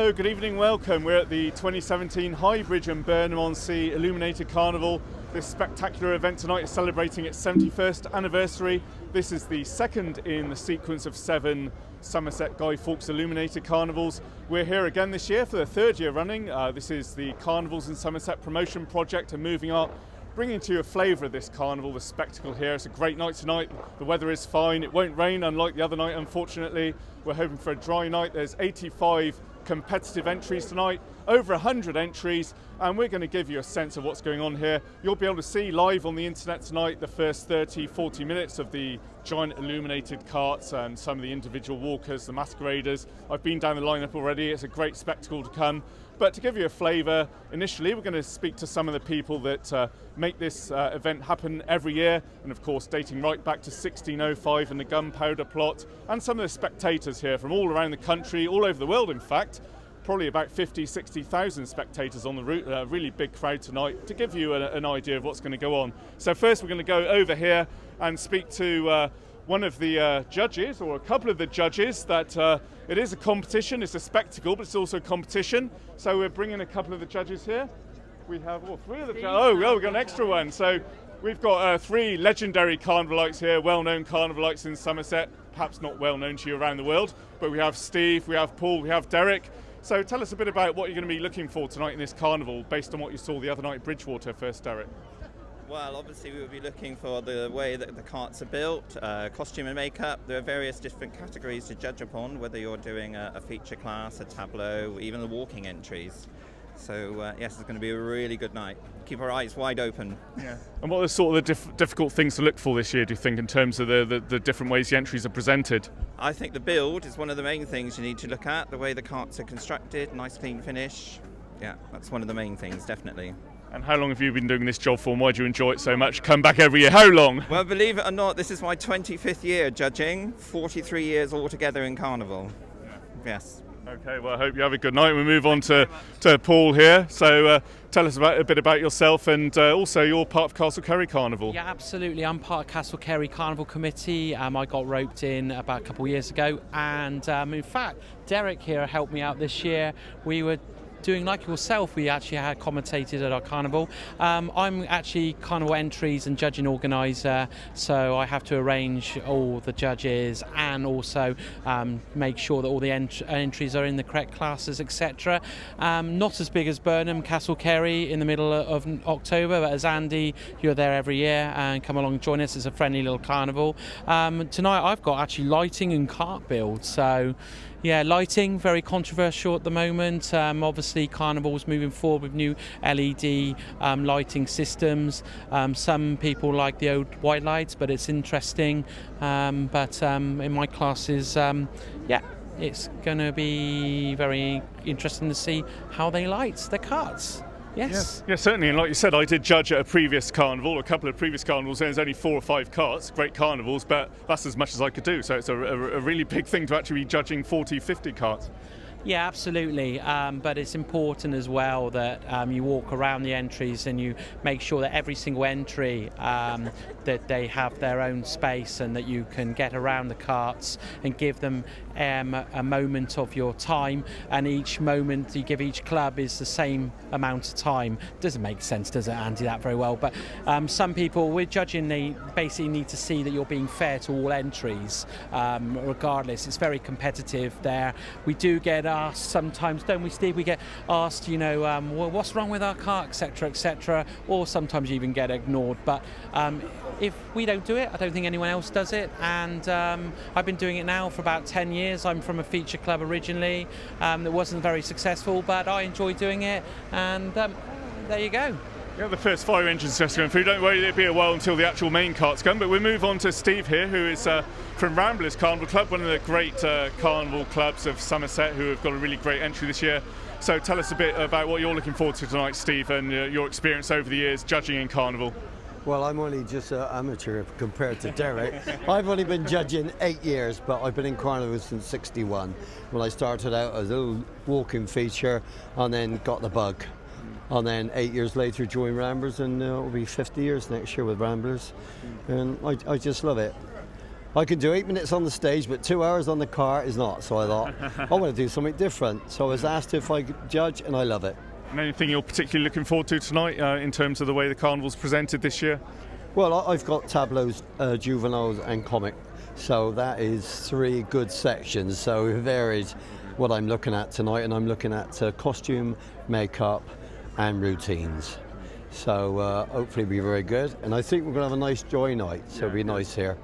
Hello, good evening, welcome. We're at the 2017 High Bridge and Burnham on Sea Illuminated Carnival. This spectacular event tonight is celebrating its 71st anniversary. This is the second in the sequence of 7 Somerset Guy Fawkes Illuminated Carnivals. We're here again this year for the third year running. This is the Carnivals in Somerset promotion project and moving art, bringing to you a flavour of this carnival, the spectacle here. It's a great night tonight. The weather is fine. It won't rain, unlike the other night, unfortunately. We're hoping for a dry night. There's 85 competitive entries tonight, over 100 entries, and we're going to give you a sense of what's going on here. You'll be able to see live on the internet tonight the first 30-40 minutes of the giant illuminated carts and some of the individual walkers, the masqueraders. I've been down the lineup already. It's a great spectacle to come. But to give you a flavour, initially we're going to speak to some of the people that make this event happen every year, and of course dating right back to 1605 and the gunpowder plot, and some of the spectators here from all around the country, all over the world in fact. Probably about 50-60,000 spectators on the route, a really big crowd tonight, to give you an idea of what's going to go on. So first we're going to go over here and speak to one of the judges, or a couple of the judges, that it is a competition, it's a spectacle, but it's also a competition. So we're bringing a couple of the judges here. We have 3 of the judges. Oh, we've got an extra one. So we've got 3 legendary carnivalites here, well-known carnivalites in Somerset, perhaps not well-known to you around the world, but we have Steve, we have Paul, we have Derek. So tell us a bit about what you're going to be looking for tonight in this carnival, based on what you saw the other night at Bridgewater first, Derek. Well, obviously we will be looking for the way that the carts are built, costume and makeup. There are various different categories to judge upon, whether you're doing a feature class, a tableau, even the walking entries. So yes, it's going to be a really good night. Keep our eyes wide open. Yeah. And what are sort of the difficult things to look for this year, do you think, in terms of the different ways the entries are presented? I think the build is one of the main things you need to look at, the way the carts are constructed, nice clean finish. Yeah, that's one of the main things, definitely. And how long have you been doing this job for, and why do you enjoy it so much? Come back every year. How long? Well, believe it or not, this is my 25th year judging, 43 years altogether in Carnival. Yeah. Yes. Okay, well, I hope you have a good night. We move on to Paul here. So tell us a bit about yourself, and also you're part of Castle Kerry Carnival. Yeah, absolutely. I'm part of Castle Kerry Carnival Committee. I got roped in about a couple of years ago, and in fact, Derek here helped me out this year. We were doing like yourself, we actually had commentated at our carnival. I'm actually carnival entries and judging organiser, so I have to arrange all the judges and also make sure that all the entries are in the correct classes, etc. Not as big as Burnham, Castle Kerry in the middle of October, but as Andy, you're there every year and come along and join us. It's a friendly little carnival. Tonight I've got actually lighting and cart build, so yeah, lighting, very controversial at the moment. Obviously, Carnival's moving forward with new LED lighting systems. Some people like the old white lights, but it's interesting. But in my classes, yeah, it's going to be very interesting to see how they light the carts. Yes. Yeah, certainly. And like you said, I did judge at a previous carnival, a couple of previous carnivals. There's only 4 or 5 carts, great carnivals, but that's as much as I could do. So it's a really big thing to actually be judging 40, 50 carts. Yeah, absolutely. But it's important as well that you walk around the entries and you make sure that every single entry that they have their own space and that you can get around the carts and give them a moment of your time, and each moment you give each club is the same amount of time. Doesn't make sense, does it, Andy, that very well? But some people, we're judging, they basically need to see that you're being fair to all entries, regardless. It's very competitive there. We do get asked sometimes, don't we, Steve? We get asked, you know, well, what's wrong with our car, etc., etc., or sometimes you even get ignored. But if we don't do it, I don't think anyone else does it. And I've been doing it now for about 10 years. I'm from a feature club originally that wasn't very successful, but I enjoy doing it. And there you go. Yeah, the first 5 engines just going through. Don't worry, it'll be a while until the actual main carts come. But we move on to Steve here, who is from Ramblers Carnival Club, one of the great carnival clubs of Somerset, who have got a really great entry this year. So tell us a bit about what you're looking forward to tonight, Steve, and your experience over the years judging in carnival. Well, I'm only just an amateur compared to Derek. I've only been judging 8 years, but I've been in Carnival since '61. When I started out as a little walking feature and then got the bug. And then 8 years later joined Ramblers, and it'll be 50 years next year with Ramblers. And I just love it. I can do 8 minutes on the stage, but 2 hours on the car is not. So I thought, I want to do something different. So I was asked if I could judge, and I love it. And anything you're particularly looking forward to tonight in terms of the way the carnival's presented this year? Well, I've got tableaus, juveniles and comic. So that is 3 good sections. So it varied what I'm looking at tonight, and I'm looking at costume, makeup and routines. So hopefully it'll be very good. And I think we're going to have a nice joy night, so it'll be nice here.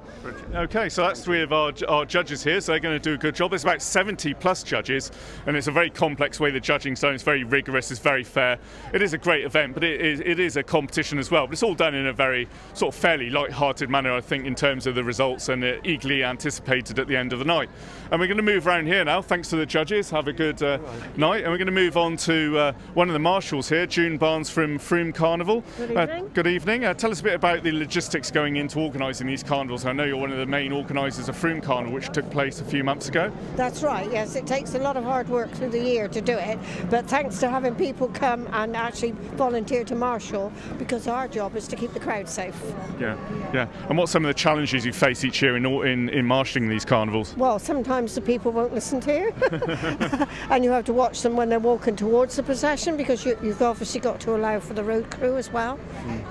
Okay, so that's 3 of our judges here, so they're going to do a good job. There's about 70 plus judges, and it's a very complex way the judging's done. It's very rigorous, it's very fair. It is a great event, but it is a competition as well. But it's all done in a very sort of fairly light-hearted manner, I think, in terms of the results, and eagerly anticipated at the end of the night. And we're going to move around here now, thanks to the judges. Have a good night, and we're going to move on to one of the marshals here, June Barnes from Froome Carnival. Good evening. Good evening. Tell us a bit about the logistics going into organising these carnivals. I know you're one of the main organisers of Froome Carnival, which took place a few months ago. That's right, yes. It takes a lot of hard work through the year to do it, but thanks to having people come and actually volunteer to marshal, because our job is to keep the crowd safe. Yeah. And what's some of the challenges you face each year in marshalling these carnivals? Well, sometimes the people won't listen to you, and you have to watch them when they're walking towards the procession, because you've obviously got to allow for the road crew as well.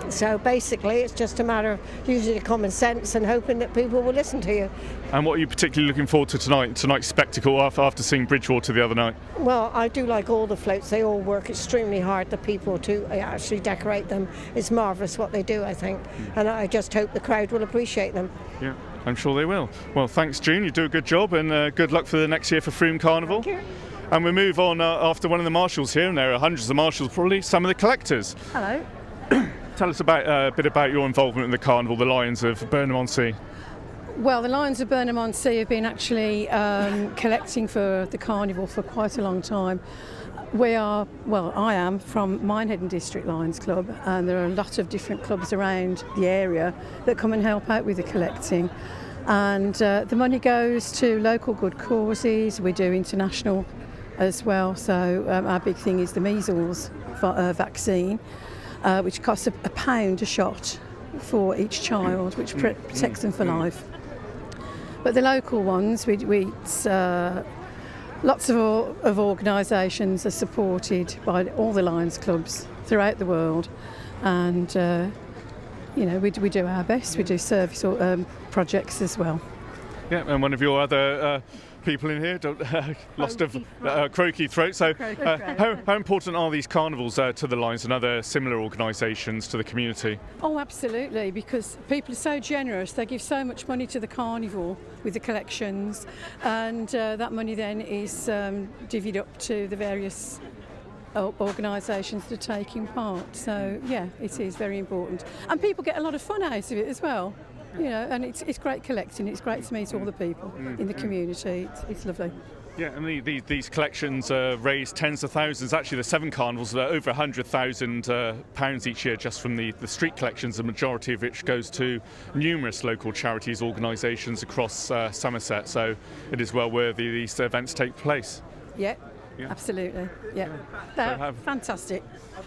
So basically it's just a matter of using common sense and hoping that people will listen to you. And what are you particularly looking forward to tonight's spectacle after seeing Bridgewater the other night? Well, I do like all the floats. They all work extremely hard, the people to actually decorate them. It's marvellous what they do, I think, and I just hope the crowd will appreciate them. Yeah, I'm sure they will. Well, thanks, June. You do a good job, and good luck for the next year for Froome Carnival. Thank you. And we move on after one of the marshals here, and there are hundreds of marshals, probably some of the collectors. Hello. Tell us a bit about your involvement in the carnival, the Lions of Burnham-on-Sea. Well, the Lions of Burnham-on-Sea have been actually collecting for the carnival for quite a long time. I am from Minehead District Lions Club, and there are a lot of different clubs around the area that come and help out with the collecting. And the money goes to local good causes. We do international as well. So our big thing is the measles vaccine, which costs £1 a shot for each child, which protects them for life. But the local ones, lots of organisations are supported by all the Lions clubs throughout the world, and we do our best. We do service projects as well. Yeah, and one of your other people in here lost a croaky throat. So how important are these carnivals to the Lions and other similar organisations to the community? Oh, absolutely, because people are so generous. They give so much money to the carnival with the collections, and that money then is divvied up to the various organisations that are taking part. So yeah, it is very important, and people get a lot of fun out of it as well. And it's great collecting. It's great to meet all the people in the community. It's lovely. Yeah, and these collections raise tens of thousands. Actually, the 7 carnivals are over £100,000 each year just from the street collections, the majority of which goes to numerous local charities, organisations across Somerset. So it is well worthy these events take place. Yeah. Absolutely, yeah. They're fantastic.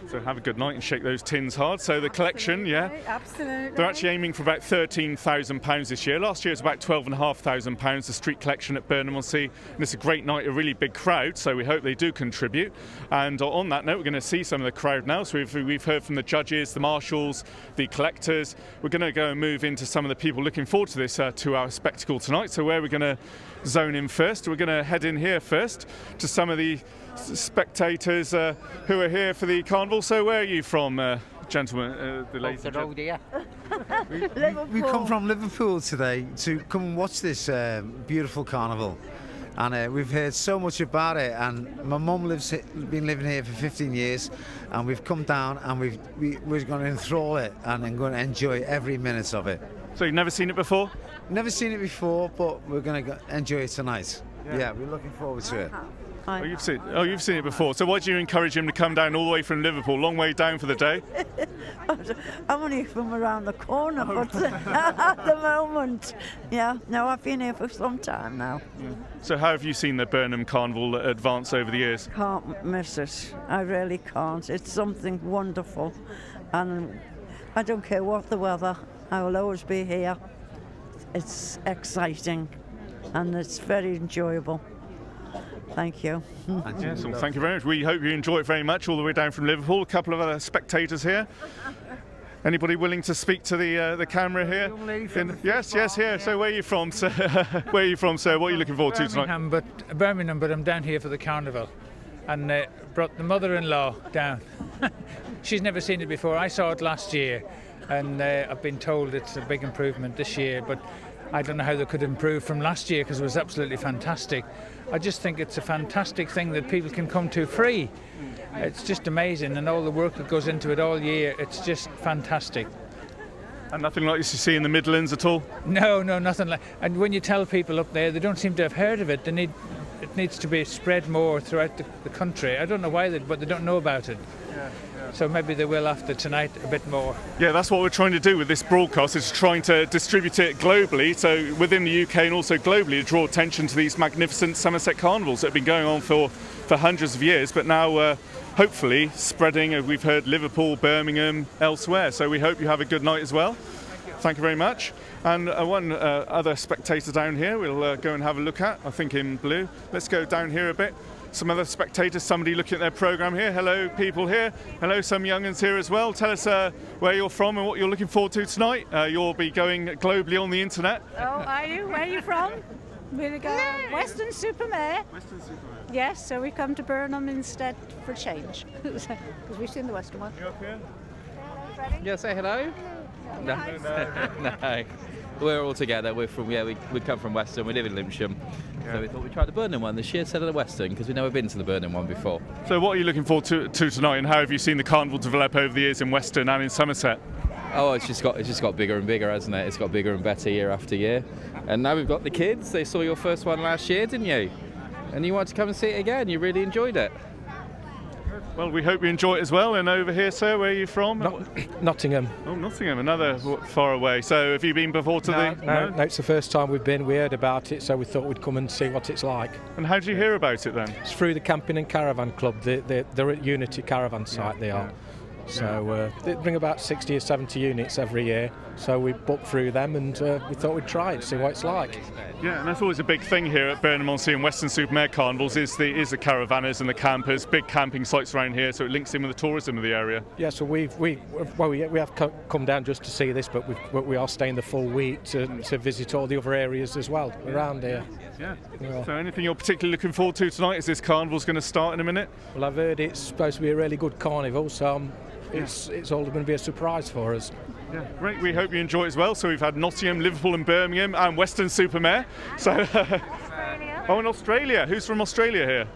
So have a good night and shake those tins hard. So the collection, Absolutely. They're actually aiming for about £13,000 this year. Last year it was about £12,500, the street collection at Burnham-on-Sea. And it's a great night, a really big crowd, so we hope they do contribute. And on that note, we're going to see some of the crowd now. So we've heard from the judges, the marshals, the collectors. We're going to go and move into some of the people looking forward to this 2-hour spectacle tonight. So where we're going to zone in first, we're going to head in here first to some of the spectators who are here for the carnival. So where are you from, gentlemen, the ladies and gentlemen? We come from Liverpool today to come and watch this beautiful carnival, and we've heard so much about it, and my mum been living here for 15 years, and we've come down and we're going to enthrall it and going to enjoy every minute of it. So you've never seen it before? Never seen it before, but we're going to enjoy it tonight. Yeah, we're looking forward to it. Oh, you've seen it before. So why do you encourage him to come down all the way from Liverpool, long way down for the day? I'm only from around the corner, but at the moment, no, I've been here for some time now. Yeah. So how have you seen the Burnham Carnival advance over the years? Can't miss it. I really can't. It's something wonderful, and I don't care what the weather. I will always be here. it's exciting and it's very enjoyable. Thank you. Yes, well, thank you very much. We hope you enjoy it very much all the way down from Liverpool. A couple of other spectators here. Anybody willing to speak to the camera here? Yes, here. So where are you from, sir? Where are you from, sir? What are you looking forward to tonight? Birmingham, but I'm down here for the carnival, and brought the mother-in-law down. She's never seen it before. I saw it last year, and I've been told it's a big improvement this year, but I don't know how they could improve from last year because it was absolutely fantastic. I just think it's a fantastic thing that people can come to free. It's just amazing, and all the work that goes into it all year, it's just fantastic. And nothing like this you see in the Midlands at all? No, nothing like. And when you tell people up there, they don't seem to have heard of it. It needs to be spread more throughout the country. I don't know why, but they don't know about it. Yeah. So maybe they will after tonight a bit more. Yeah, that's what we're trying to do with this broadcast, is trying to distribute it globally, so within the UK and also globally, to draw attention to these magnificent Somerset carnivals that have been going on for hundreds of years, but now hopefully spreading. We've heard Liverpool, Birmingham, elsewhere, so we hope you have a good night as well. Thank you very much. And one other spectator down here we'll go and have a look at, I think in blue. Let's go down here a bit. Some other spectators, somebody looking at their programme here. Hello, people here. Hello, some young'uns here as well. Tell us where you're from and what you're looking forward to tonight. You'll be going globally on the internet. Oh, are you? Where are you from? We'll go Weston-super-Mare. Weston-super-Mare. Yes, so we come to Burnham instead for change. Because we've seen the Western one. You up here? Yeah, say hello. No. We're all together. We're from we come from Weston. We live in Lymsham, so we thought we'd try the Burnham one this year instead of the Weston because we've never been to the Burnham one before. So what are you looking forward to tonight, and how have you seen the carnival develop over the years in Weston and in Somerset? Oh, it's just got bigger and bigger, hasn't it? It's got bigger and better year after year, and now we've got the kids. They saw your first one last year, didn't you? And you want to come and see it again. You really enjoyed it. Well, we hope you enjoy it as well. And over here, sir, where are you from? Nottingham. Oh, Nottingham, another far away. So have you been before to No, it's the first time we've been. We heard about it, so we thought we'd come and see what it's like. And how did you hear about it then? It's through the Camping and Caravan Club. They're at Unity Caravan site, they are. So they bring about 60 or 70 units every year. So we booked through them, and we thought we'd try it, see what it's like. Yeah, and that's always a big thing here at Burnham-on-Sea and Weston-super-Mare carnivals is the caravanners and the campers, big camping sites around here, so it links in with the tourism of the area. Yeah, so we have come down just to see this, but we are staying the full week to visit all the other areas as well around here. Yeah. So anything you're particularly looking forward to tonight as this carnival's going to start in a minute? Well, I've heard it's supposed to be a really good carnival, so it's all going to be a surprise for us. Yeah, great. We hope you enjoy it as well. So we've had Nottingham, Liverpool and Birmingham and Weston-super-Mare. So, in Australia. Who's from Australia here?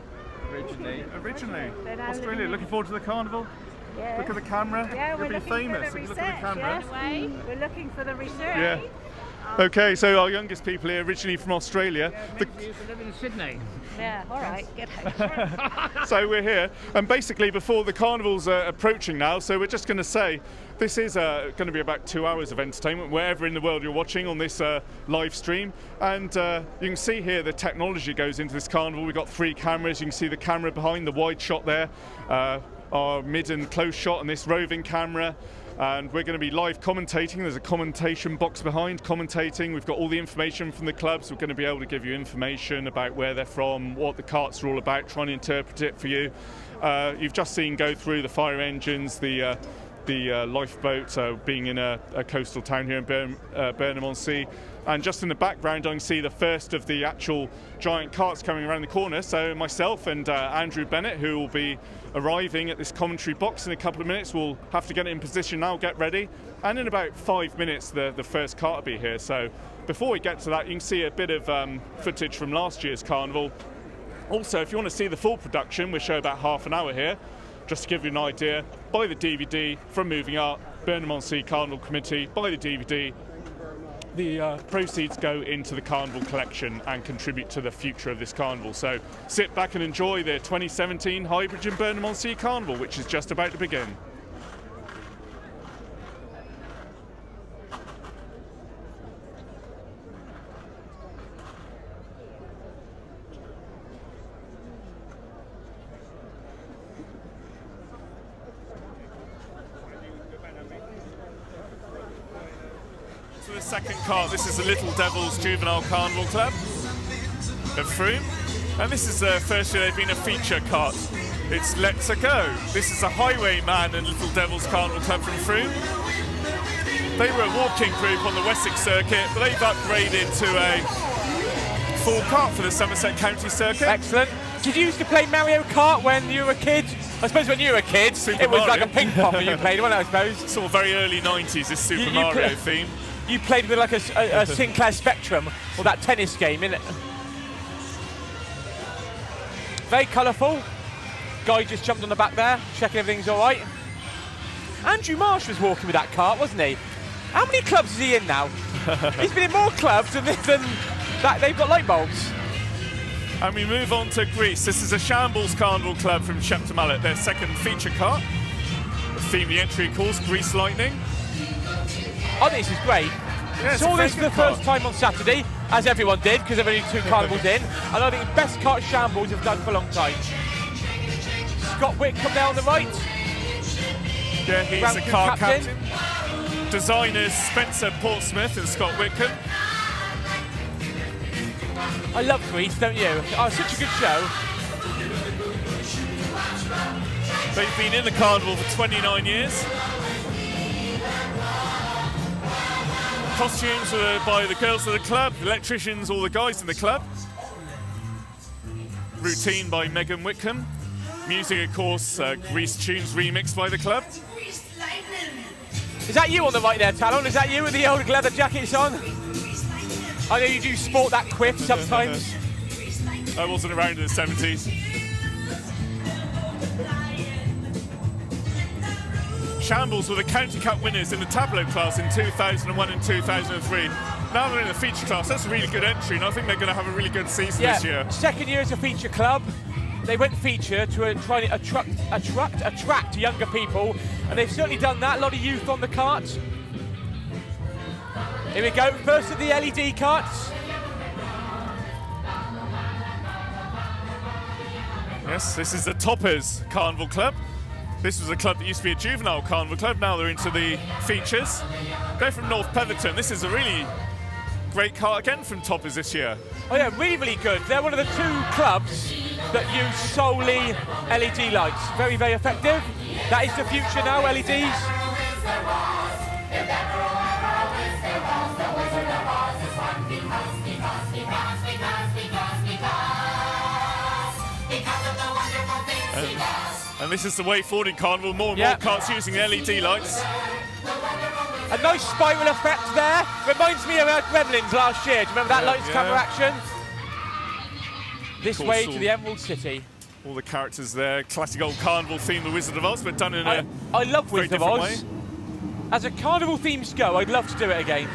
Originally. Australia. Looking forward to the carnival? Yeah. Look at the camera. Yeah, You'll be famous. Look at the camera. Yes, we're looking for the research. Yeah. Okay, so our youngest people here, originally from Australia. We used to live in Sydney. Yeah, all right, get out. So we're here, and basically before the carnival's approaching now, so we're just going to say this is going to be about 2 hours of entertainment wherever in the world you're watching on this live stream. And you can see here the technology goes into this carnival. We've got 3 cameras. You can see the camera behind the wide shot there, our mid and close shot, and this roving camera. And we're going to be live commentating. There's a commentation box behind commentating. We've got all the information from the clubs. We're going to be able to give you information about where they're from, what the carts are all about, trying to interpret it for you. You've just seen go through the fire engines, the lifeboat, being in a coastal town here in Burnham-on-Sea. And just in the background, I can see the first of the actual giant carts coming around the corner. So myself and Andrew Bennett, who will be arriving at this commentary box in a couple of minutes, we'll have to get it in position now, get ready. And in about 5 minutes, the first cart will be here. So before we get to that, you can see a bit of footage from last year's carnival. Also, if you want to see the full production, we show about half an hour here. Just to give you an idea, buy the DVD from Moving Art, Burnham-on-Sea Carnival Committee, buy the DVD. The proceeds go into the carnival collection and contribute to the future of this carnival. So sit back and enjoy the 2017 Highbridge Burnham-on-Sea Carnival, which is just about to begin. So the second cart. This is the Little Devils Juvenile Carnival Club of Frome. And this is the first year they've been a feature cart. It's Let's A Go. This is the Highwayman and Little Devils Carnival Club from Frome. They were a walking group on the Wessex circuit, but they've upgraded to a full cart for the Somerset County circuit. Excellent. Did you used to play Mario Kart when you were a kid? I suppose when you were a kid, Super it was Mario. like a ping pong that you played, wasn't it, I suppose? Sort of very early 90s, this Super Mario theme. You played with like a Sinclair Spectrum, or that tennis game, innit? Very colourful. Guy just jumped on the back there, checking everything's all right. Andrew Marsh was walking with that cart, wasn't he? How many clubs is he in now? He's been in more clubs than that. They've got light bulbs. And we move on to Greece. This is a Shambles Carnival Club from Shepton Mallet, their second feature cart. The theme of the entry, of course, Grease Lightning. I think this is great. Yeah, Saw this for the first time on Saturday, as everyone did, because there were only 2 carnivals in, and I think the best cart Shambles have done for a long time. Scott Whitcomb there on the right. Yeah, he's the car captain. Designers Spencer Portsmouth and Scott Whitcomb. I love Greece, don't you? Oh, it's such a good show. They've been in the carnival for 29 years. Costumes were by the girls of the club, electricians, all the guys in the club. Routine by Megan Whitcomb. Music, of course, Grease tunes remixed by the club. Is that you on the right there, Talon? Is that you with the old leather jackets on? I know you do sport that quiff sometimes. I wasn't around in the 70s. Shambles were the County Cup winners in the tableau class in 2001 and 2003. Now they're in the feature class. That's a really good entry, and I think they're going to have a really good season this year. Second year as a feature club. They went feature to try and attract younger people, and they've certainly done that. A lot of youth on the cart. Here we go, first of the LED carts. Yes, this is the Toppers Carnival Club. This was a club that used to be a juvenile carnival club, now they're into the features. They're from North Petherton. This is a really great cart again from Toppers this year. Oh yeah, really, really good. They're one of the 2 clubs that use solely LED lights. Very, very effective. That is the future now, LEDs. And this is the way forward in Carnival. More and more carts using LED lights. A nice spiral effect there. Reminds me of our Gremlins last year. Do you remember that lights camera action? This way to the Emerald City. All the characters there. Classic old Carnival theme, The Wizard of Oz, but done in a I love Wizard of Oz. way. As a Carnival themes go, I'd love to do it again.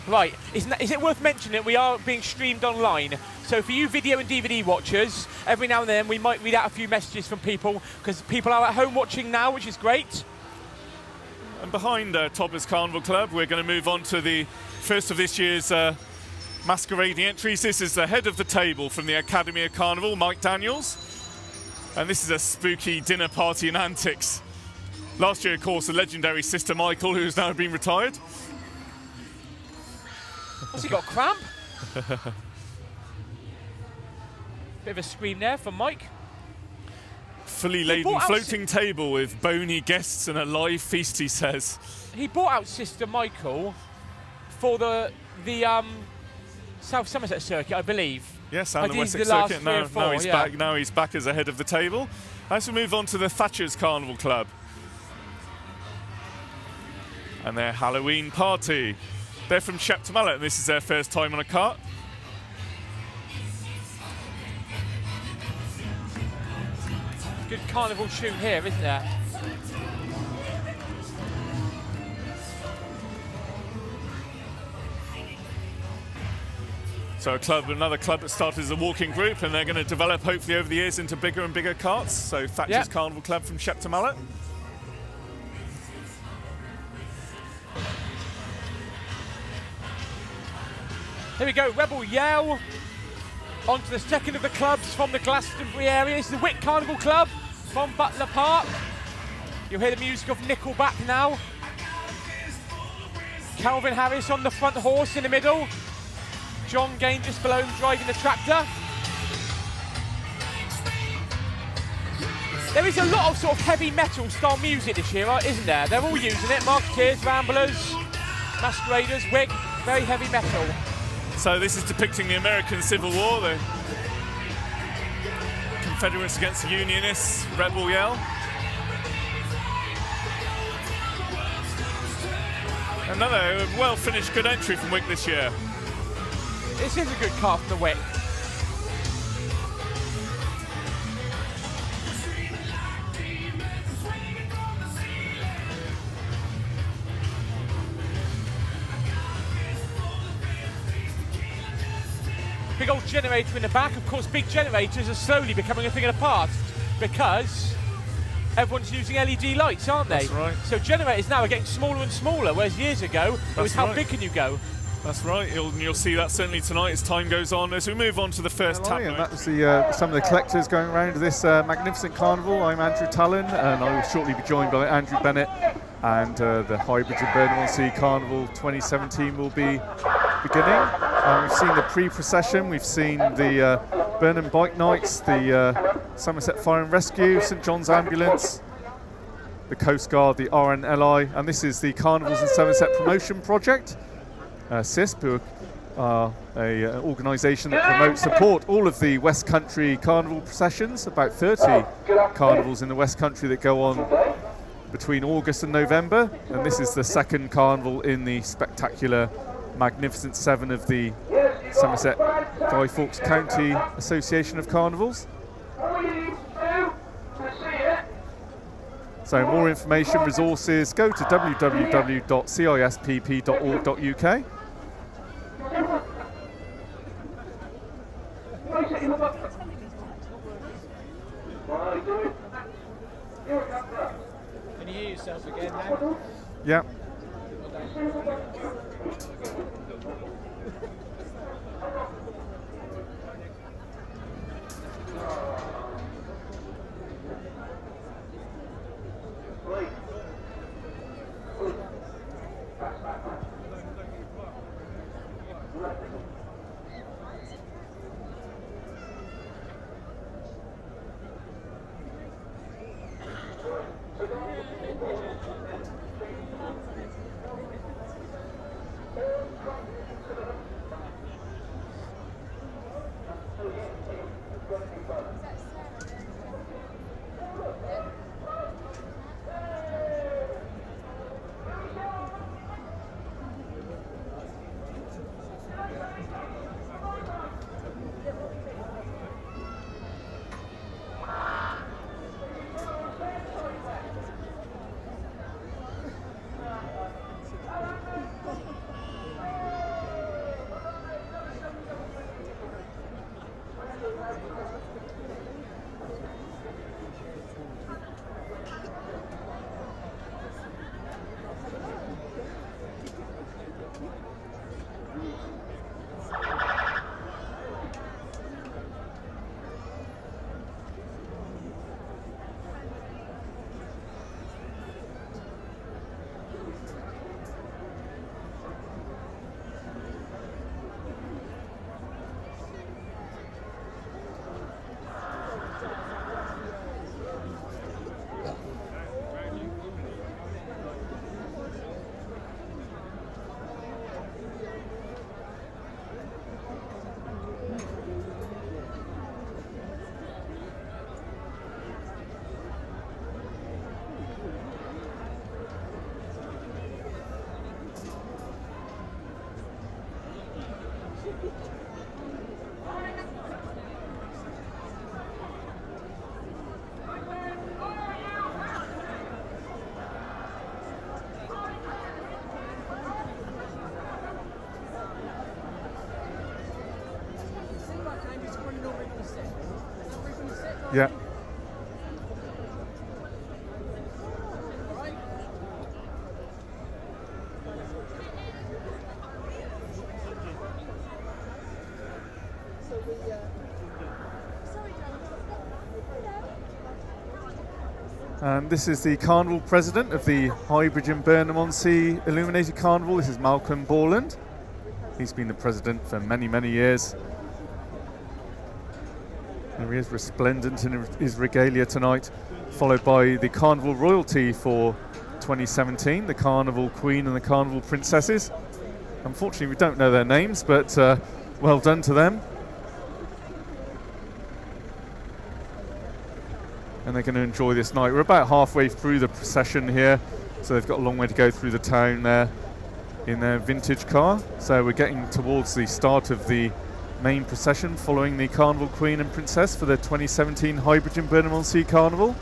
Right, is it worth mentioning that we are being streamed online? So for you video and DVD watchers, every now and then we might read out a few messages from people, because people are at home watching now, which is great. And behind Toppers Carnival Club, we're going to move on to the first of this year's masquerading entries. This is the head of the table from the Academy of Carnival, Mike Daniels. And this is a spooky dinner party and antics. Last year, of course, the legendary Sister Michael, who's now been retired. Has he got cramp? Bit of a scream there from Mike. Fully laden floating table with bony guests and a live feast, he says. He bought out Sister Michael for the South Somerset circuit, I believe. Yes, and the Wessex circuit. Now he's back as a head of the table. As we move on to the Thatcher's Carnival Club and their Halloween party. They're from Shepton Mallet, and this is their first time on a cart. Good carnival tune here, isn't there? So another club that started as a walking group, and they're going to develop hopefully over the years into bigger and bigger carts. So Thatcher's Carnival Club from Shepton Mallet. Here we go, Rebel Yell. On to the second of the clubs from the Glastonbury area. This is the Wick Carnival Club from Butler Park. You'll hear the music of Nickelback now. Calvin Harris on the front horse in the middle. John Gain just below him driving the tractor. There is a lot of sort of heavy metal style music this year, isn't there? They're all using it. Marketeers, Ramblers, Masqueraders, Wig, very heavy metal. So this is depicting the American Civil War, the Confederates against the Unionists, rebel yell. Another well-finished good entry from Wick this year. This is a good car from the Wick. Big old generator in the back. Of course, big generators are slowly becoming a thing of the past because everyone's using LED lights, aren't they? That's right. So generators now are getting smaller and smaller, whereas years ago, it was how big can you go? That's right. You'll see that certainly tonight as time goes on. As we move on to the first tap And night. that was the, some of the collectors going around this magnificent carnival. I'm Andrew Talon, and I will shortly be joined by Andrew Bennett. And the High Bridge Burnham Sea Carnival 2017 will be beginning. We've seen the pre-procession, we've seen the Burnham Bike Nights, the Somerset Fire and Rescue, St John's Ambulance, the Coast Guard, the RNLI, and this is the Carnivals in Somerset Promotion Project, CISP, who are an organisation that promotes, support all of the West Country carnival processions, about 30 carnivals in the West Country that go on between August and November, and this is the second carnival in the spectacular Magnificent Seven of the Somerset Guy Fawkes County Association of Carnivals. So more information, resources, go to www.cispp.org.uk. Can you hear yourself again now? Yeah. Yeah. And this is the Carnival President of the High Bridge and Burnham-on-Sea Illuminated Carnival. This is Malcolm Borland. He's been the president for many, many years. There he is, resplendent in his regalia tonight, followed by the Carnival Royalty for 2017, the Carnival Queen and the Carnival Princesses. Unfortunately, we don't know their names, but well done to them. And they're going to enjoy this night. We're about halfway through the procession here, so they've got a long way to go through the town there in their vintage car. So we're getting towards the start of the main procession following the Carnival Queen and Princess for the 2017 High Bridge and Burnham-on-Sea Carnival.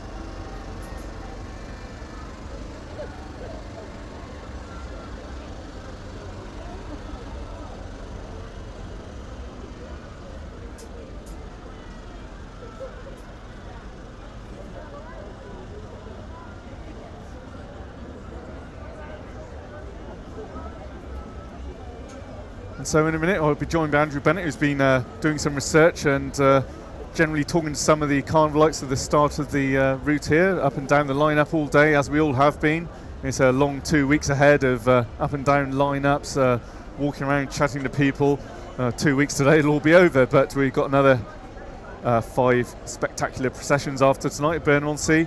So in a minute I'll be joined by Andrew Bennett, who's been doing some research and generally talking to some of the carnivalites at the start of the route here, up and down the lineup all day, as we all have been. It's a long 2 weeks ahead of up and down lineups, walking around chatting to people. 2 weeks today it'll all be over, but we've got another 5 spectacular processions after tonight at Burnham-on-Sea.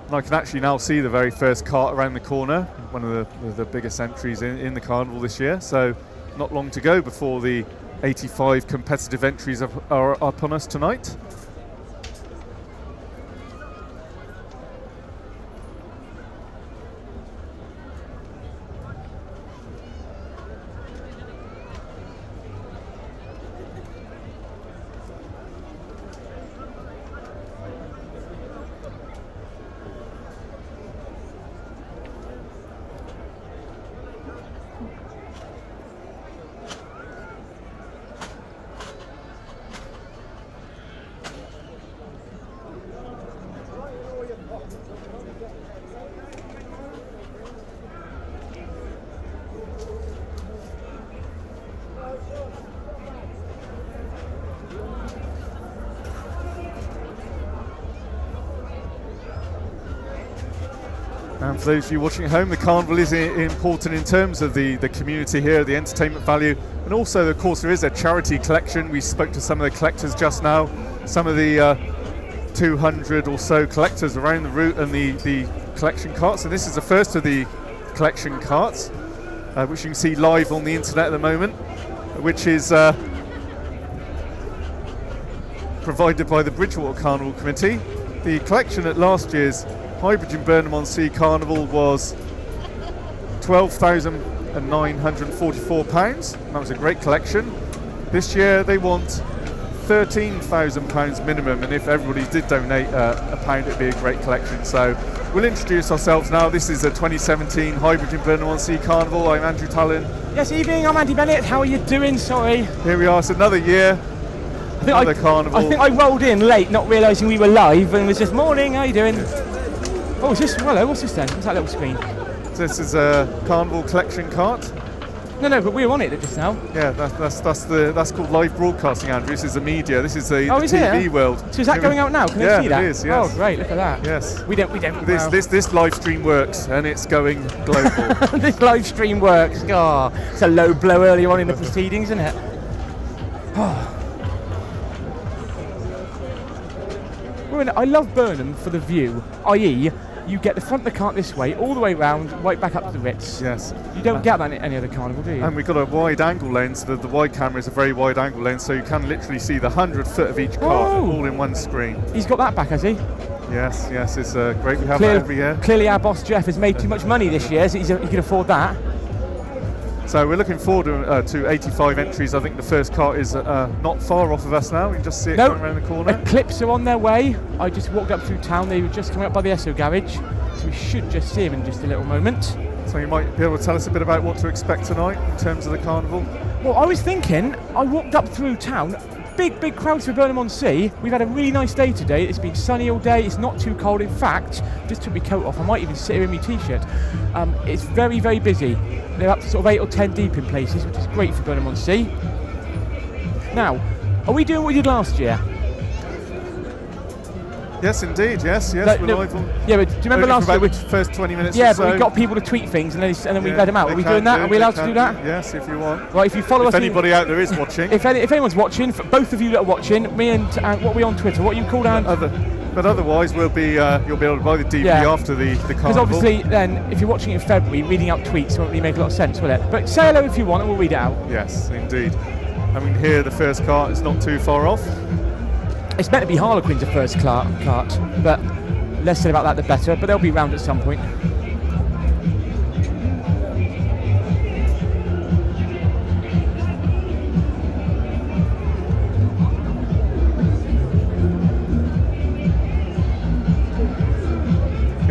And I can actually now see the very first cart around the corner, one of the biggest entries in the carnival this year. So not long to go before the 85 competitive entries are upon us tonight. And for those of you watching at home, the carnival is important in terms of the community here, the entertainment value, and also, of course, there is a charity collection. We spoke to some of the collectors just now, some of the 200 or so collectors around the route and the collection carts. And this is the first of the collection carts, which you can see live on the internet at the moment, which is provided by the Bridgewater Carnival Committee. The collection at last year's High Bridge and Burnham-on-Sea Carnival was £12,944. That was a great collection. This year they want £13,000 minimum, and if everybody did donate a pound, it'd be a great collection. So we'll introduce ourselves now. This is the 2017 High Bridge and Burnham-on-Sea Carnival. I'm Andrew Tallon. Yes, evening, I'm Andy Bennett. How are you doing? Sorry. Here we are, it's another year. Another carnival. I think I rolled in late, not realising we were live, and was just, morning, how you doing? Oh, is this, hello, what's this then? What's that little screen? This is a carnival collection cart. No, but we're on it just now. Yeah, that's called live broadcasting, Andrew. This is the media. This is the TV world. So is that going out now? Can they see that? Yeah, it is. Yes. Oh, great! Look at that. Yes. We don't. This live stream works, and it's going global. This live stream works. Oh, it's a low blow earlier on in the proceedings, isn't it? Oh. I love Burnham for the view, i.e. you get the front of the cart this way, all the way round, right back up to the Ritz. Yes. You don't get that in any other carnival, do you? And we've got a wide angle lens. The wide camera is a very wide angle lens, so you can literally see the 100 foot of each cart all in one screen. He's got that back, has he? Yes, it's great. We have that every year. Clearly our boss Jeff has made too much money this year, so he can afford that. So we're looking forward to 85 entries. I think the first cart is not far off of us now. You can just see it coming around the corner. Eclipse are on their way. I just walked up through town. They were just coming up by the Esso garage. So we should just see him in just a little moment. So you might be able to tell us a bit about what to expect tonight in terms of the carnival? Well, I was thinking, I walked up through town, big crowds for Burnham-on-Sea. We've had a really nice day today. It's been sunny all day. It's not too cold. In fact, just took my coat off. I might even sit here in my t-shirt. It's very, very busy. They're up to sort of 8 or 10 deep in places, which is great for Burnham-on-Sea. Now, are we doing what we did last year? Yes, indeed. Yes. We're live on. Yeah, but do you remember last year? The first 20 minutes. Yeah, or so. but we got people to tweet things and then we read them out. Are we doing that? Are we allowed to do that? Yes, if you want. Right, if you follow us. If anybody out there is watching. If anyone's watching, for both of you that are watching, me and what are we on Twitter? What are you called, Anne? But otherwise, you'll be able to buy the DVD after the carnival. Because obviously, then, if you're watching it in February, reading out tweets won't really make a lot of sense, will it? But say hello if you want, and we'll read it out. Yes, indeed. I mean, here the first cart is not too far off. It's meant to be Harlequins, the first cart, but less said about that, the better. But they'll be round at some point.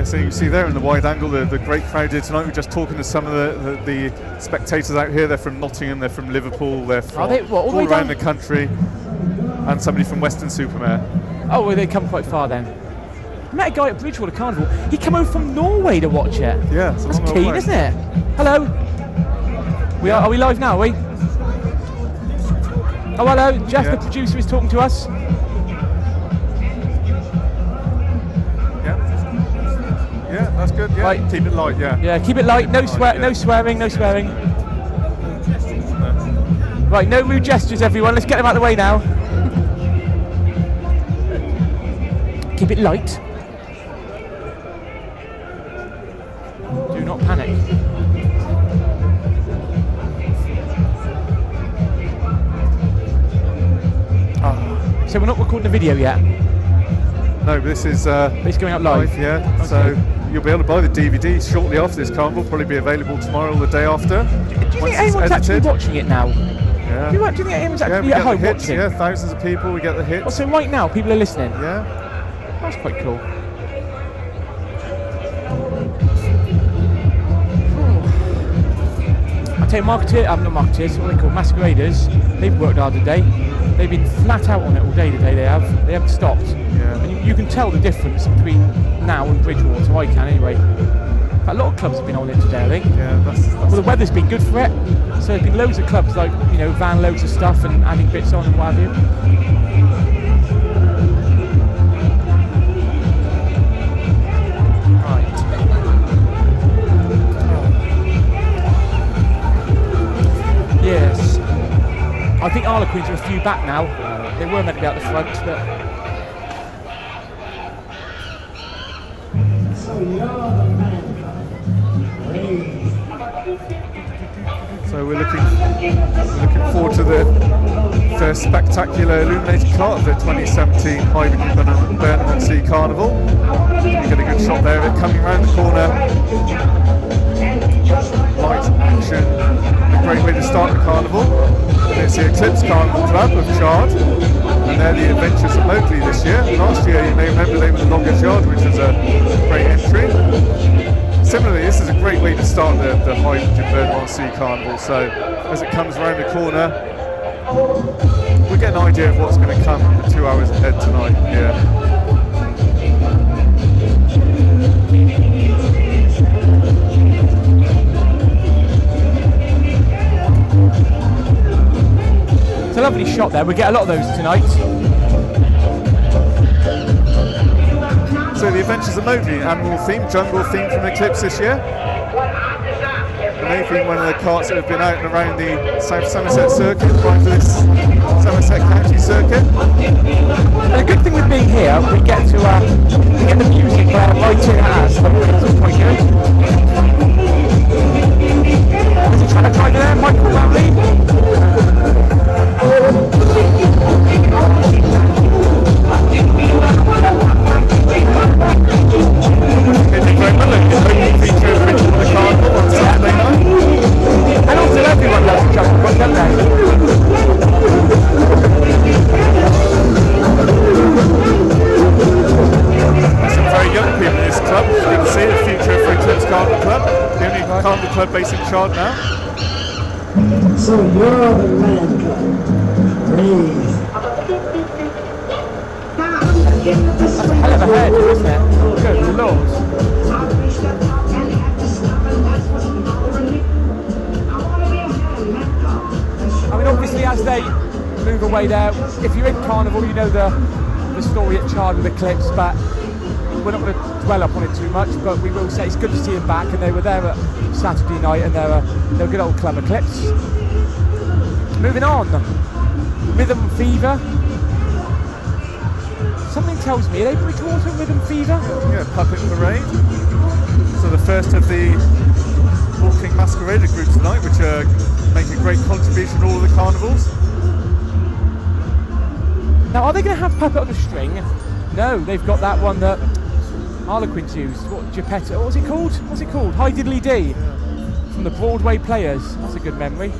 So you can see there in the wide angle the great crowd here tonight. We're just talking to some of the spectators out here. They're from Nottingham, they're from Liverpool, they're from all around the country, and somebody from Weston-super-Mare. Oh, well, they come quite far then. I met a guy at Bridgewater Carnival. He came over from Norway to watch it. Yeah, that's keen, isn't it? Hello. Are we live now? Are we? Oh, hello. Jeff, the producer, is talking to us. Yeah, that's good. Yeah, right. Keep it light. Yeah, keep it light. No swearing. No swearing. Right, no rude gestures, everyone. Let's get them out of the way now. Keep it light. Do not panic. So we're not recording the video yet? No, this is it's going out live. Yeah, okay. So you'll be able to buy the DVD shortly after this carnival. Probably be available tomorrow or the day after. Do you think anyone's actually watching it now? Yeah. Do you think anyone's actually at home watching? Yeah, thousands of people. We get the hits. Oh, so right now people are listening. Yeah. That's quite cool. I tell you, not marketeers, what are they called? Masqueraders. They've worked hard today. They've been flat out on it all day today. They haven't stopped. Yeah. And you can tell the difference between now and Bridgewater. I can anyway. A lot of clubs have been on it today, I think. Yeah, well, the weather's been good for it. So there's been loads of clubs like van loads of stuff and adding bits on and what have you. Yes. I think Harlequins are a few back now. They were meant to be out the front, but... So we're looking forward to the first spectacular illuminated cart of the 2017 Burnham Sea Carnival. You get a good shot there of it coming around the corner. Light action. A great way to start the carnival. It's the Eclipse Carnival Club of Chard, and they're the Adventures of Mowgli this year. Last year, you may remember, they were the Longest Yard, which was a great entry. Similarly, this is a great way to start the Hydrogen Burnham Sea Carnival. So as it comes around the corner, we get an idea of what's going to come the 2 hours ahead tonight. Yeah. It's a lovely shot there. We get a lot of those tonight. So the Adventures of Mowgli, animal theme, jungle theme from Eclipse this year. And they've been one of the carts that have been out and around the South Somerset circuit prior to this Somerset County circuit. And the good thing with being here, we get to get the music right in at us. Which is quite good. Is he trying to drive there, Michael Lamley? Feature of Bridgewater Carnival on Saturday night. And also everyone loves the Jungle Book, don't they? Some very young people in this club. You can see the future of Eclipse Carnival Club. The only carnival club based in Chard now. So you're the man, please. That's a hell of a head, isn't it? Good Lord. I mean, obviously, as they move away there, if you're in Carnival, you know the the story at Chard with Eclipse, but we're not going to dwell upon it too much, but we will say it's good to see them back, and they were there at Saturday night, and they're a good old club, Eclipse. Moving on, Rhythm Fever. Something tells me, are they Bridgewater Rhythm Fever? Yeah, Puppet Parade. So the first of the walking masquerader groups tonight, which make a great contribution to all of the carnivals. Now, are they going to have Puppet on the string? No, they've got that one that Harlequins used. What, Geppetto? What was it called? What's it called? Hi Diddly Dee. From the Broadway Players. That's a good memory.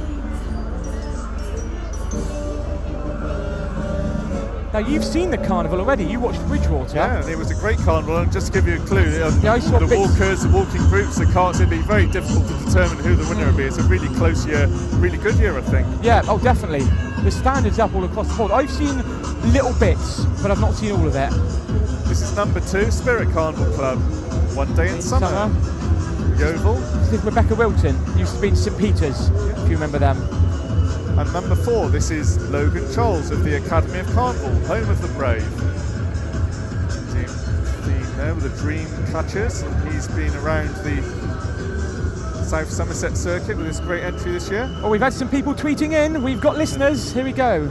Now, you've seen the carnival already. You watched Bridgewater. Yeah, and it was a great carnival. And just to give you a clue, yeah, I saw the walkers, the walking groups, the carts, it'd be very difficult to determine who the winner would be. It's a really close year, really good year, I think. Yeah, oh, definitely. The standards up all across the board. I've seen little bits, but I've not seen all of it. This is number 2, Spirit Carnival Club. One Day in Summer. Yeovil. This is Rebecca Wilton. Used to be in St Peter's, if you remember them. And number 4, this is Logan Charles of the Academy of Carnival, home of the brave. Team there with the Dream Catchers, and he's been around the South Somerset circuit with this great entry this year. Oh, we've had some people tweeting in. We've got listeners. Here we go.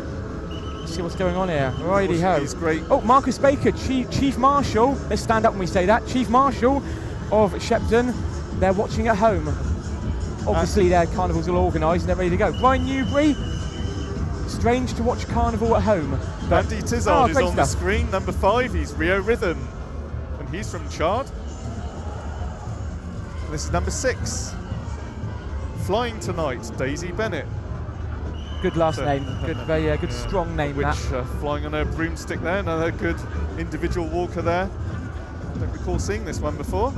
Let's see what's going on here. Righty ho. He's great. Oh, Marcus Baker, Chief Marshal. Let's stand up when we say that. Chief Marshal of Shepton. They're watching at home. Obviously, their carnival's all organised and they're ready to go. Brian Newbury. Strange to watch carnival at home. Andy Tizard is on the screen. Number 5, he's Rio Rhythm, and he's from Chard. And this is number 6, Flying Tonight, Daisy Bennett. Good last name. Good, very good, strong name. Which flying on a broomstick there. Another good individual walker there. I don't recall seeing this one before.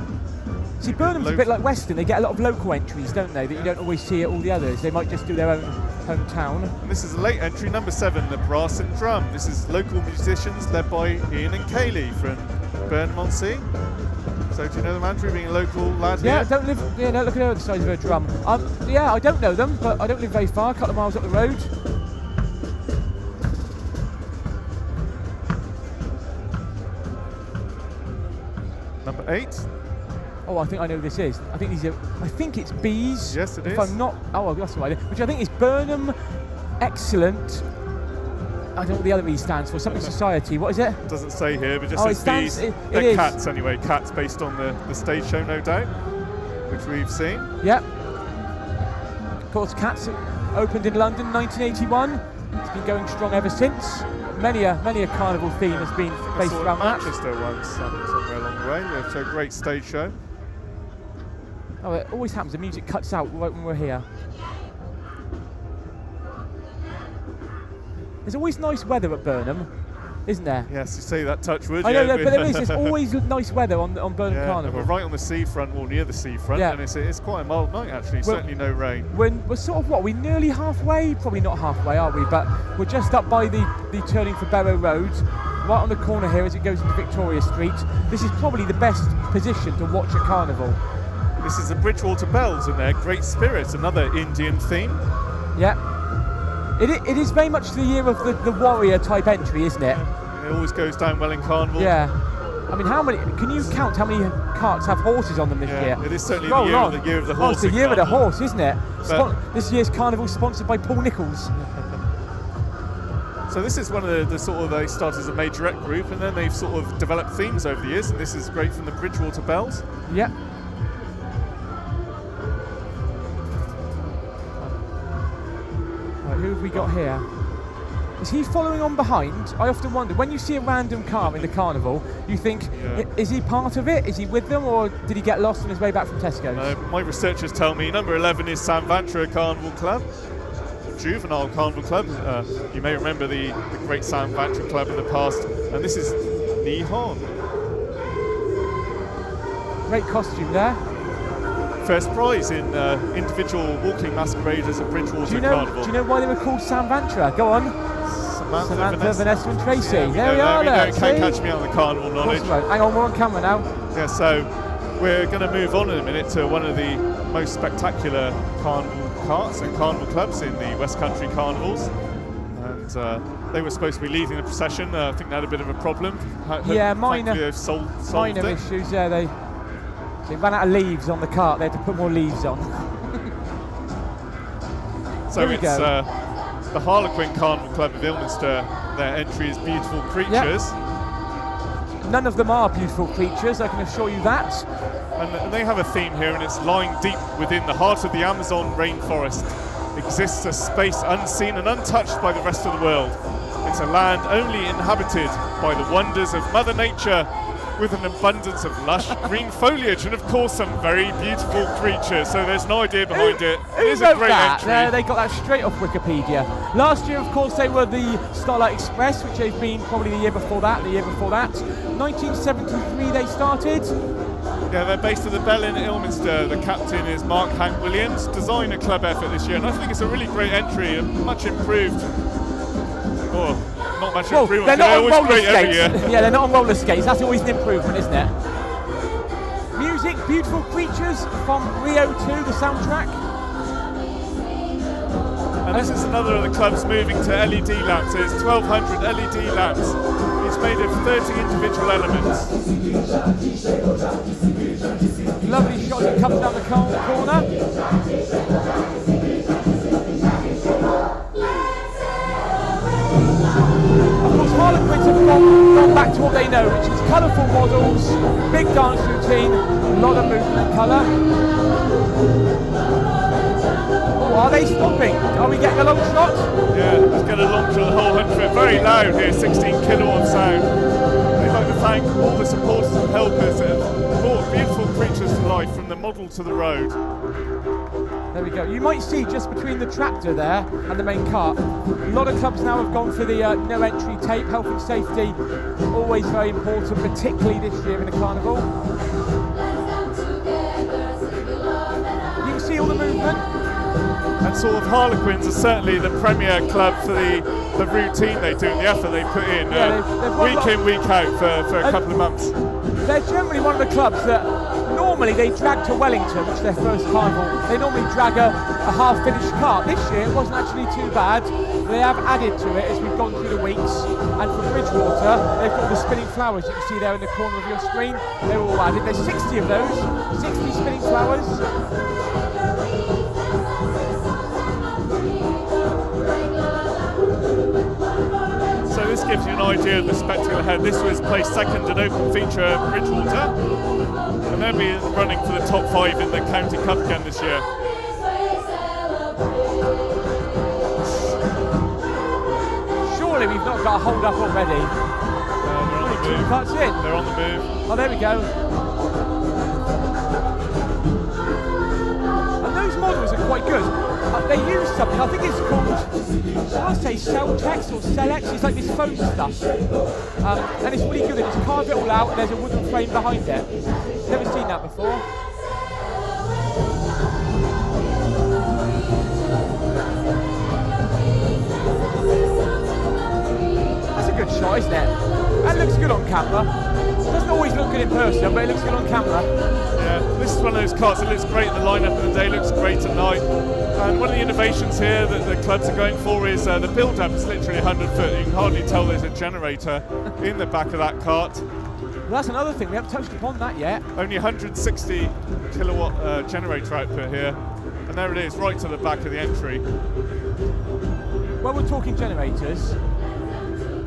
See, Burnham's a bit like Western. They get a lot of local entries, don't they? That you don't always see at all the others. They might just do their own hometown. And this is a late entry, number 7, the Brass and Drum. This is local musicians led by Ian and Kaylee from Burnham on Sea. So do you know them, Andrew, being a local lad here? Yeah, don't live. Yeah, no, look at her, the size of her drum. Yeah, I don't know them, but I don't live very far. A couple of miles up the road. Number 8. Oh, I think I know who this is. I think it's Bees. Yes, it is. If I'm not, well, that's right. Which I think is Burnham Excellent. I don't know what the other E stands for. Something Society. What is it? Doesn't say here, but just says Bees. They're Cats anyway. Cats based on the stage show, no doubt, which we've seen. Yep. Of course, Cats opened in London 1981. It's been going strong ever since. Many a carnival theme has been based around that. Manchester once, somewhere along the way. It's a great stage show. Oh, it always happens. The music cuts out right when we're here. There's always nice weather at Burnham, isn't there? Yes, you say that, touch wood. I know, but there is. There's always nice weather on Burnham Carnival. We're right on the seafront, or near the seafront, and it's quite a mild night actually. Certainly no rain. We're sort of we're nearly halfway. Probably not halfway, are we? But we're just up by the turning for Barrow Road, right on the corner here as it goes into Victoria Street. This is probably the best position to watch a carnival. This is the Bridgewater Bells and their Great Spirits, another Indian theme. Yeah. It is very much the year of the warrior type entry, isn't it? It always goes down well in Carnival. Yeah. I mean, can you count how many carts have horses on them this year? It is certainly the year of the horse. It's the year of the horse, isn't it? This year's Carnival is sponsored by Paul Nichols. So this is one of the sort of, they started as a majorette group and then they've sort of developed themes over the years, and this is great from the Bridgewater Bells. Yeah. Who have we got here? Is he following on behind? I often wonder, when you see a random car in the carnival, you think, is he part of it? Is he with them, or did he get lost on his way back from Tesco's? My researchers tell me number 11 is Sam Vantra Carnival Club, Juvenile Carnival Club. You may remember the great Sam Vantra Club in the past, and this is Nihon. Great costume there. First prize in individual walking masqueraders at Bridgewater Carnival. Do you know why they were called Sam Vantra? Go on. Samantha, Vanessa and Tracy. Yeah, there we are. Can't catch me on the carnival knowledge. Hang on, we're on camera now. Yeah, so we're going to move on in a minute to one of the most spectacular carnival carts and carnival clubs in the West Country carnivals. And They were supposed to be leading the procession. I think they had a bit of a problem. Minor issues. Yeah, they ran out of leaves on the cart. They had to put more leaves on. So it's the Harlequin Carnival Club of Ilminster. Their entry is Beautiful Creatures. Yep. None of them are beautiful creatures, I can assure you that. And they have a theme here, and it's lying deep within the heart of the Amazon rainforest. Exists a space unseen and untouched by the rest of the world. It's a land only inhabited by the wonders of Mother Nature, with an abundance of lush green foliage and of course some very beautiful creatures. So there's no idea behind it. It is a great entry. They got that straight off Wikipedia. Last year, of course, they were the Starlight Express, which they've been probably the year before that. 1973 they started. Yeah, they're based at the Bell Inn at Ilminster. The captain is Mark Hank Williams. Design a club effort this year, and I think it's a really great entry and much improved. Oh, not much improvement. They're not on roller skates. Yeah, they're not on roller skates. That's always an improvement, isn't it? Music, Beautiful Creatures from Rio 2, the soundtrack. And this is another of the clubs moving to LED lamps. There's 1,200 LED lamps. It's made of 30 individual elements. Lovely shot that comes down the corner. Of course, Harlequins have gone back to what they know, which is colourful models, big dance routine, a lot of movement and colour. Oh, are they stopping? Are we getting a long shot? Yeah, let's get a long shot of the whole 100. Very loud here, 16 kilowatt sound. We'd like to thank all the supporters and helpers that have brought beautiful creatures to life from the model to the road. There we go. You might see just between the tractor there and the main cart, a lot of clubs now have gone for the no entry tape. Health and safety, always very important, particularly this year in the carnival. You can see all the movement. And sort of Harlequins are certainly the premier club for the routine they do and the effort they put in week in, week out for a couple of months. They're generally one of the clubs that normally they drag to Wellington, which is their first carnival. They normally drag a half-finished cart. This year it wasn't actually too bad. They have added to it as we've gone through the weeks. And for Bridgewater, they've got the spinning flowers you can see there in the corner of your screen. They're all added. There's 60 of those, 60 spinning flowers. So this gives you an idea of the spectacle ahead. This was placed second in open feature at Bridgewater, and they'll be running for the top 5 in the County Cup again this year. Surely we've not got a hold up already. They're on the move. 2 cuts in. They're on the move. Oh, there we go. And those models are quite good. They use something, I think it's called, I want to say Celltex or Cellex, it's like this foam stuff. And it's really good, they just carve it all out and there's a wooden frame behind it. Never seen that before. That's a good shot, isn't it? That looks good on camera. It doesn't always look good in person, but it looks good on camera. Yeah, this is one of those carts that looks great in the lineup of the day, looks great at night. And one of the innovations here that the clubs are going for is the build-up is literally 100 foot. You can hardly tell there's a generator in the back of that cart. Well, that's another thing, we haven't touched upon that yet. Only 160 kilowatt generator output here. And there it is, right to the back of the entry. Well, we're talking generators.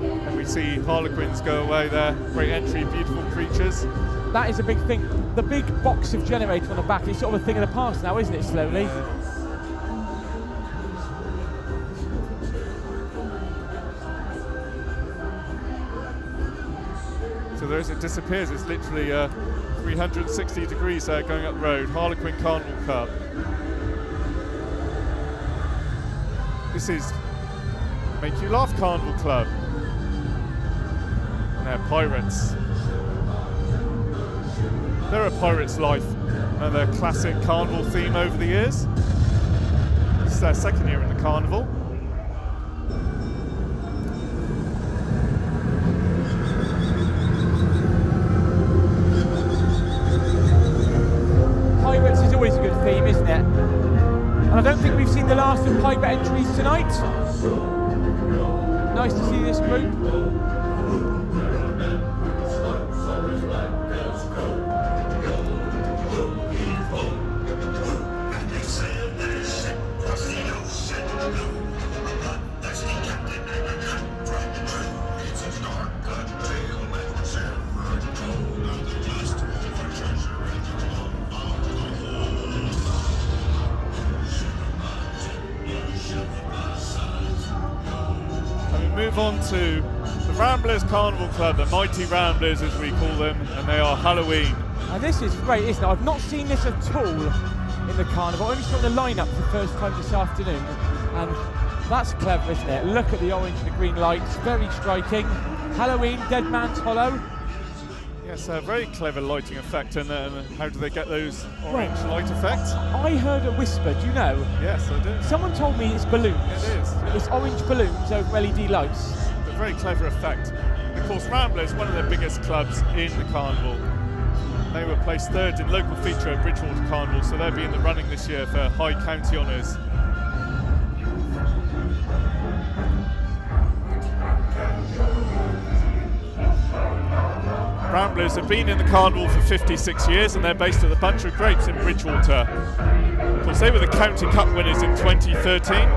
And we see Harlequins go away there. Great entry, beautiful creatures. That is a big thing. The big box of generator on the back is sort of a thing of the past now, isn't it, slowly? So there it disappears. It's literally 360 degrees going up the road. Harlequin Carnival Cup. This is Make You Laugh Carnival Club. And they're pirates. They're a pirate's life and their classic carnival theme over the years. This is their second year in the carnival. Pirates is always a good theme, isn't it? And I don't think we've seen the last of pirate entries tonight. No, nice to see this group. Move on to the Ramblers Carnival Club, the Mighty Ramblers as we call them, and they are Halloween. And this is great, isn't it? I've not seen this at all in the carnival. I only saw the lineup for the first time this afternoon, and that's clever, isn't it? Look at the orange and the green lights, very striking. Halloween, Dead Man's Hollow. Yes, a very clever lighting effect, and how do they get those orange light effects? I heard a whisper, do you know? Yes, I do. Someone told me it's balloons. It is. It's orange balloons over LED lights. A very clever effect. And of course, Ramblers, one of the biggest clubs in the carnival. They were placed third in local feature at Bridgewater Carnival, so they'll be in the running this year for High County Honours. Ramblers have been in the carnival for 56 years, and they're based at the Bunch of Grapes in Bridgewater. Of course, they were the County Cup winners in 2013.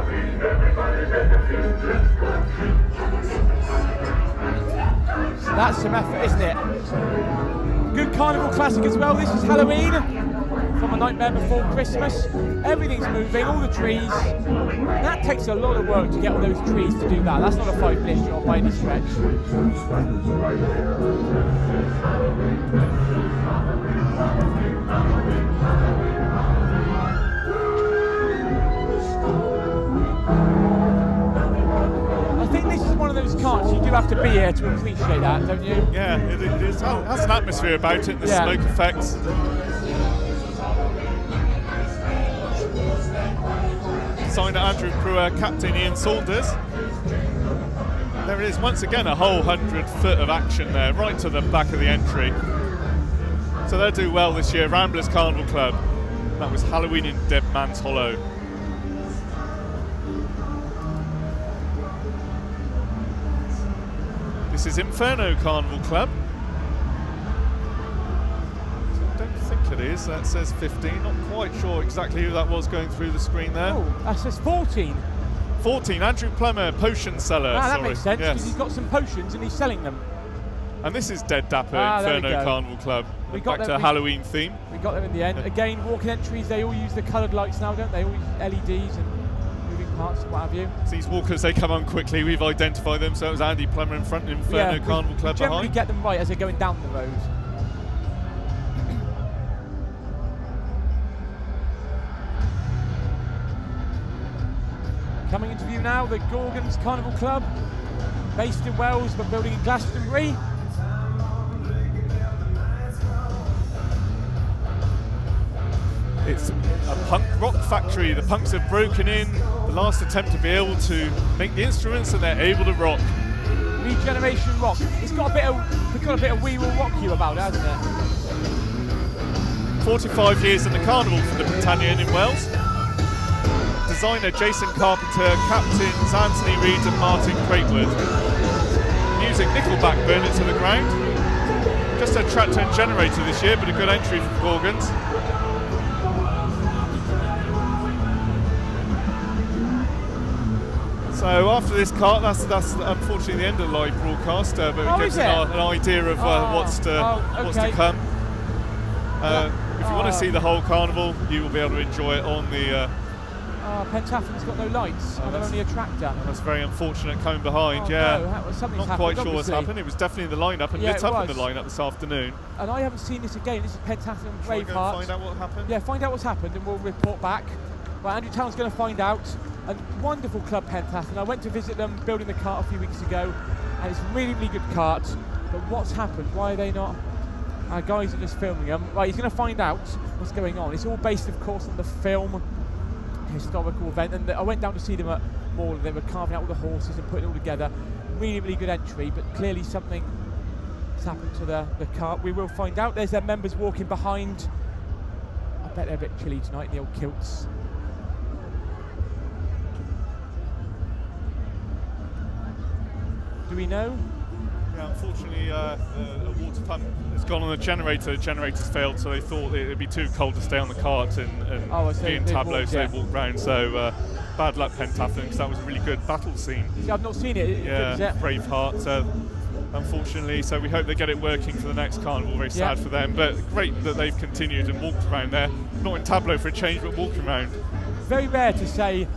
That's some effort, isn't it? Good carnival classic as well. This is Halloween from A Nightmare Before Christmas. Everything's moving, all the trees. That takes a lot of work to get all those trees to do that. That's not a 5-minute job by any stretch. I think this is one of those carts you do have to be here to appreciate that, don't you? Yeah, it is. Oh, it has an atmosphere about it, the smoke effects. Designer Andrew Brewer, Captain Ian Saunders. There it is, once again, a whole 100 foot of action there, right to the back of the entry. So they'll do well this year, Ramblers Carnival Club. That was Halloween in Dead Man's Hollow. This is Inferno Carnival Club. I don't think it is. That says 15. Not quite sure exactly who that was going through the screen there. Oh, that says 14. 14. Andrew Plummer, potion seller. That makes sense, because he's got some potions and he's selling them. And this is Dead Dapper Inferno Carnival Club. Back to Halloween theme. We got them in the end. Again, walking entries, they all use the coloured lights now, don't they? All use LEDs and moving parts and what have you. So these walkers, they come on quickly. We've identified them. So it was Andy Plummer in front, Inferno Carnival Club behind. Generally get them right as they're going down the road. Coming into view now, the Gorgons Carnival Club, based in Wales but building in Glastonbury. It's a punk rock factory. The punks have broken in. The last attempt to be able to make the instruments, and they're able to rock. Regeneration rock. It's got a bit of We Will Rock You about it, hasn't it? 45 years in the carnival for the Britannian in Wales. Designer Jason Carpenter, captains Anthony Reid and Martin Cratewood. Music Nickelback Burn It to the Ground. Just a tractor and generator this year, but a good entry from Gorgons. So after this cart, that's unfortunately the end of the live broadcast, but it gives an idea of what's to come. If you want to see the whole carnival, you will be able to enjoy it on the... Pentaffin's got no lights, and they're only a tractor. That's very unfortunate coming behind, No, something's Not quite happened, sure what's happened. It was definitely in the lineup and lit up in the lineup this afternoon. And I haven't seen this again. This is Pentaffin Braveheart. Find out what happened? Yeah, find out what's happened and we'll report back. Well, Andrew Town's going to find out. A wonderful club, Pentaffin. I went to visit them building the cart a few weeks ago, and it's a really, really good cart. But what's happened? Why are they not? Our guys are just filming them. Right, he's going to find out what's going on. It's all based, of course, on the film historical event, and I went down to see them at Mall. They were carving out all the horses and putting it all together. Really, really good entry, but clearly something has happened to the cart. We will find out. There's their members walking behind. I bet they're a bit chilly tonight in the old kilts. Do we know? Yeah, unfortunately, a water pump has gone on the generator. The generator's failed, so they thought it would be too cold to stay on the cart and be in tableau, so they walked round. So bad luck, Pentathlon, because that was a really good battle scene. See, I've not seen it. Yeah, Braveheart. Unfortunately, so we hope they get it working for the next carnival. Very sad for them, but great that they've continued and walked around there. Not in tableau for a change, but walking around. Very rare to say.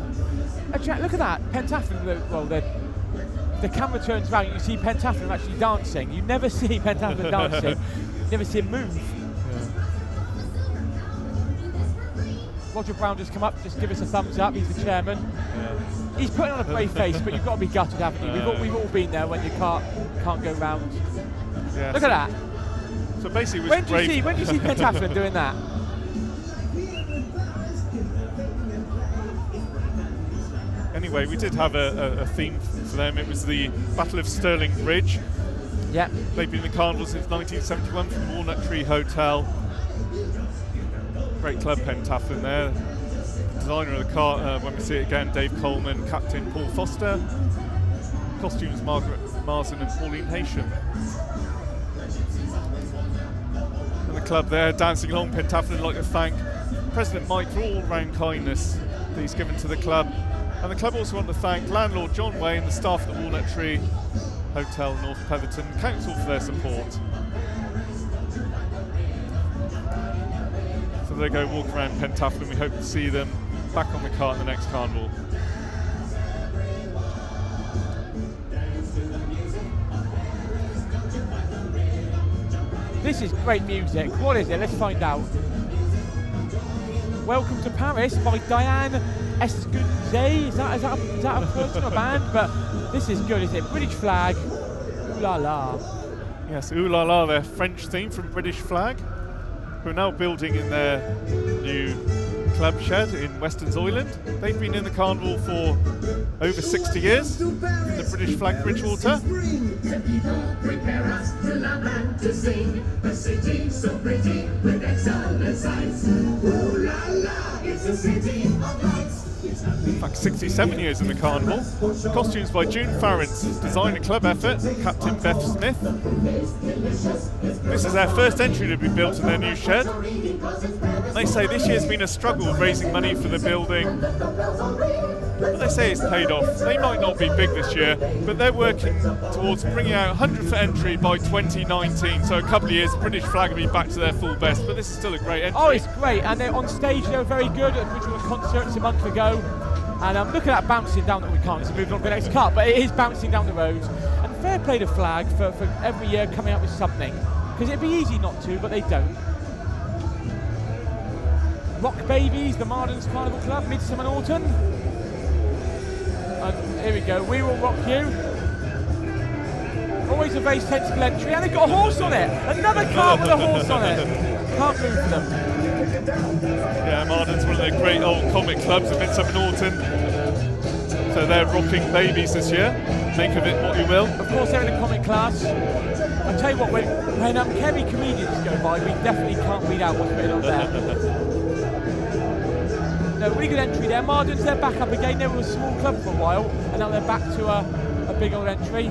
Look at that, Pentathlon. Well, the camera turns around, you see Pentathlon actually dancing. You never see Pentathlon dancing. You never see him move. Roger Brown just come up, just give us a thumbs up. He's the chairman. He's putting on a brave face, but you've got to be gutted, haven't you? We've all been there when you can't go round. Yeah, look at that. So basically, when do you see Pentathlon doing that? Anyway, we did have a theme for them. It was the Battle of Stirling Bridge. Yeah. They've been in the carnival since 1971 from the Walnut Tree Hotel. Great club, Pentathlon there. Designer of the car, when we see it again, Dave Coleman, Captain Paul Foster. Costumes, Margaret Marsden and Pauline Haysham. And the club there, dancing along Pentathlon. I'd like to thank President Mike for all round kindness that he's given to the club. And the club also want to thank landlord John Way and the staff at the Walnut Tree Hotel, North Petherton Council for their support. So they go walk around Pentathlon. We hope to see them back on the cart in the next carnival. This is great music. What is it? Let's find out. Welcome to Paris by Diane Escudze. Is that a person or band? But this is good, is it? British flag. Ooh la la. Yes, ooh la la, their French theme from British Flag, who are now building in their new club shed in Weston's Island. They've been in the carnival for over 60 years in the British Flag Bridgewater. Prepare us to laugh and to sing. A city so pretty with excellent sights. Ooh la la, it's a city of lights. In fact, 67 years in the carnival. Costumes by June Farrance, design and club effort, Captain Beth Smith. This is their first entry to be built in their new shed. They say this year's been a struggle raising money for the building, but they say it's paid off. They might not be big this year, but they're working towards bringing out 100 for entry by 2019. So a couple of years, British Flag will be back to their full best, but this is still a great entry. Oh, it's great, and they're on stage. They were very good at Bridgewater concerts a month ago. And look at that bouncing down. We can't, it's moving on to the next car, but it is bouncing down the road. And fair play to Flag for every year coming up with something, because it'd be easy not to, but they don't. Rock Babies, the Marden's Carnival Club, Midsummer Norton. And here we go, We Will Rock You. Always a very sensible entry, and they've got a horse on it. Another car with a horse on it. Can't move for them. Yeah, Marden's one of the great old comic clubs of Midsummer Norton. So they're rocking babies this year. Make of it what you will. Of course, they're in the comic class. I tell you what, when Kerry comedians go by, we definitely can't read out what's written on there. No, really good entry there. Marden's, they're back up again. They were a small club for a while, and now they're back to a big old entry.